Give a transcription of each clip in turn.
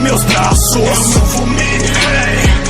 meus braços. Eu não vou me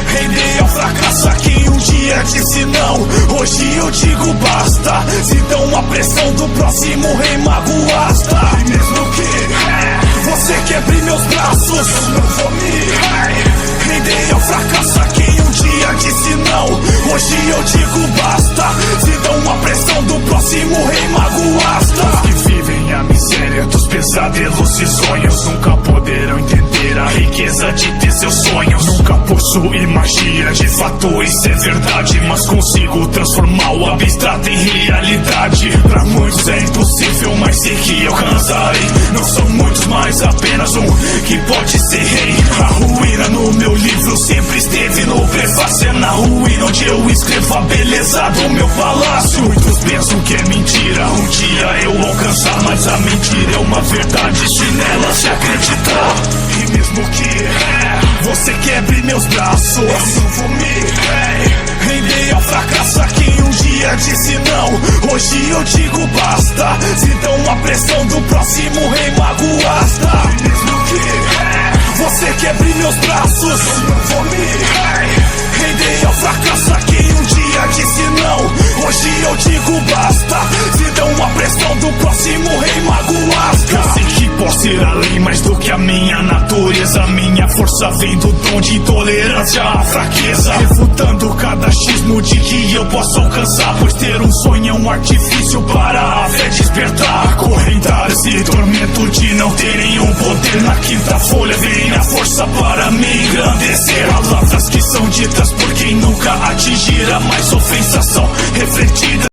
render ao fracasso a quem um dia disse não. Hoje eu digo basta. Se dão a pressão do próximo rei mago asta. E mesmo que você quebre meus braços, eu não vou me render ao fracasso a quem um dia disse não. Hoje eu digo basta. Se dão a pressão do próximo rei mago asta. Os que vivem a miséria dos pesadelos e sonhos nunca poderão entender a riqueza de ter seus sonhos. Nunca possui magia, de fato isso é verdade, mas consigo transformar o abstrato em realidade. Pra muitos é impossível, mas sei que alcançarei. Não são muitos, mas apenas um que pode ser rei. A ruína no meu livro sempre esteve no prefácio. É na ruína onde eu escrevo a beleza do meu palácio. Muitos pensam que é mentira um dia eu alcançar, mas a mentira é uma verdade se nela se acreditar. E mesmo que você quebre meus braços, eu não vou me render ao fracasso a quem um dia disse não. Hoje eu digo basta. Se dão a pressão do próximo rei mago asta. E mesmo que você quebre meus braços, eu não vou me render ao fracasso a quem um dia disse não. Hoje eu digo basta. Se dão a pressão do próximo rei mago asta. Eu sei que posso ir além mais do que a minha natureza. Minha força vem do dom de intolerância à fraqueza, refutando cada achismo de que eu posso alcançar. Pois ter um sonho é um artifício para a fé despertar. Acorrentar esse tormento de não ter nenhum poder. Na quinta folha vem a força para me engrandecer. Palavras que são ditas por quem nunca atingirá, mais ofensas são refletidas.